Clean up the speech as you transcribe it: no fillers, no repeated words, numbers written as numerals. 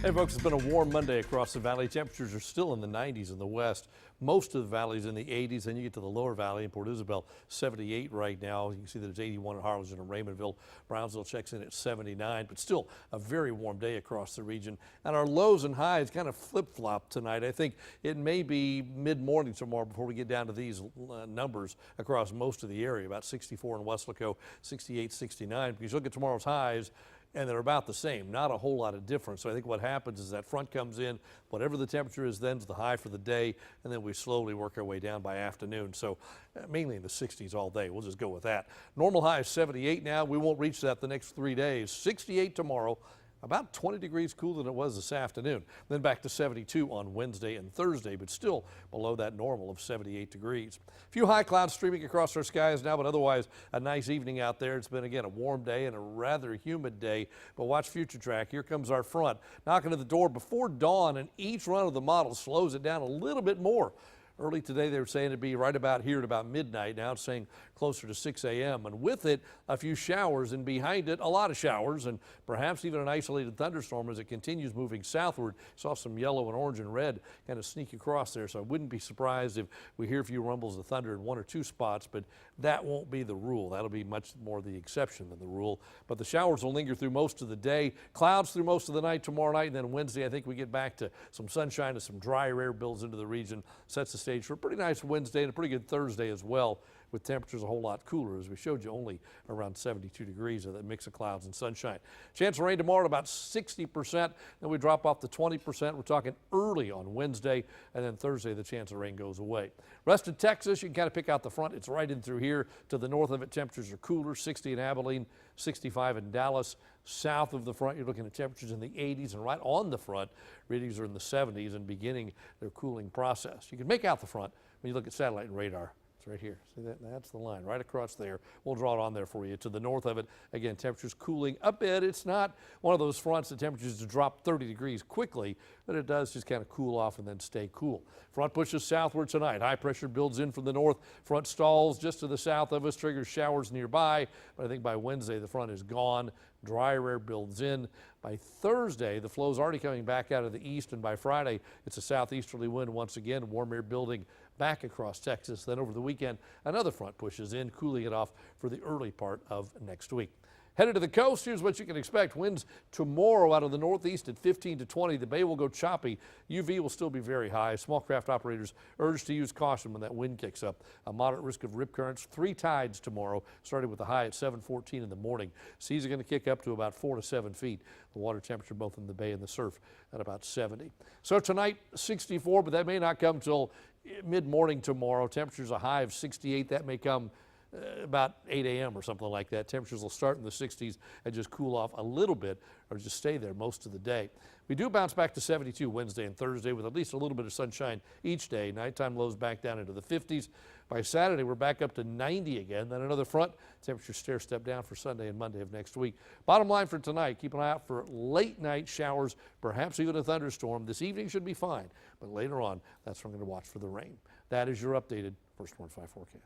Hey folks, it's been a warm Monday across the valley. Temperatures are still in the 90s in the west. Most of the valley's in the 80s. Then you get to the lower valley in Port Isabel, 78 right now. You can see that it's 81 in Harlingen and Raymondville. Brownsville checks in at 79, but still a very warm day across the region. And our lows and highs kind of flip-flop tonight. I think it may be mid-morning tomorrow before we get down to these numbers across most of the area. About 64 in Weslaco, 68, 69. Because you look at tomorrow's highs, and they're about the same, not a whole lot of difference. So I think what happens is that front comes in, whatever the temperature is then is the high for the day, and then we slowly work our way down by afternoon. So mainly in the 60s all day. We'll just go with that. Normal high is 78 now. We won't reach that the next 3 days. 68 tomorrow. About 20 degrees cooler than it was this afternoon. Then back to 72 on Wednesday and Thursday, but still below that normal of 78 degrees. A few high clouds streaming across our skies now, but otherwise a nice evening out there. It's been, again, a warm day and a rather humid day, but watch Future Track. Here comes our front, knocking at the door before dawn, and each run of the model slows it down a little bit more. Early today, they were saying it'd be right about here at about midnight. Now it's saying closer to 6 a.m. And with it, a few showers, and behind it, a lot of showers, and perhaps even an isolated thunderstorm as it continues moving southward. Saw some yellow and orange and red kind of sneak across there, so I wouldn't be surprised if we hear a few rumbles of thunder in 1 or 2 spots, but that won't be the rule. That'll be much more the exception than the rule. But the showers will linger through most of the day, clouds through most of the night tomorrow night, and then Wednesday, I think we get back to some sunshine and some drier air builds into the region. Sets the stage for a pretty nice Wednesday and a pretty good Thursday as well, with temperatures a whole lot cooler, as we showed you, only around 72 degrees of that mix of clouds and sunshine. Chance of rain tomorrow at about 60%. Then we drop off to 20%. We're talking early on Wednesday, and then Thursday the chance of rain goes away. Rest of Texas, you can kind of pick out the front. It's right in through here. To the north of it, temperatures are cooler, 60 in Abilene, 65 in Dallas. South of the front, you're looking at temperatures in the 80s, and right on the front, readings are in the 70s and beginning their cooling process. You can make out the front when you look at satellite and radar. It's right here. See that? That's the line right across there. We'll draw it on there for you. To the north of it, again, temperatures cooling a bit. It's not one of those fronts that temperatures to drop 30 degrees quickly, but it does just kind of cool off and then stay cool. Front pushes southward tonight. High pressure builds in from the north. Front stalls just to the south of us, triggers showers nearby, but I think by Wednesday the front is gone. Drier air builds in. By Thursday, the flow's already coming back out of the east, and by Friday, it's a southeasterly wind once again, warm air building back across Texas. Then over the weekend, another front pushes in, cooling it off for the early part of next week. Headed to the coast, here's what you can expect. Winds tomorrow out of the northeast at 15 to 20. The bay will go choppy. UV will still be very high. Small craft operators urged to use caution when that wind kicks up. A moderate risk of rip currents. 3 tides tomorrow, starting with a high at 7:14 in the morning. Seas are going to kick up to about 4 to 7 feet. The water temperature both in the bay and the surf at about 70. So tonight, 64, but that may not come till mid-morning tomorrow. Temperatures a high of 68. That may come about 8 a.m. or something like that. Temperatures will start in the 60s and just cool off a little bit or just stay there most of the day. We do bounce back to 72 Wednesday and Thursday with at least a little bit of sunshine each day. Nighttime lows back down into the 50s. By Saturday, we're back up to 90 again. Then another front. Temperatures stair-step down for Sunday and Monday of next week. Bottom line for tonight, keep an eye out for late night showers, perhaps even a thunderstorm. This evening should be fine, but later on, that's when I'm going to watch for the rain. That is your updated First Warn 5 forecast.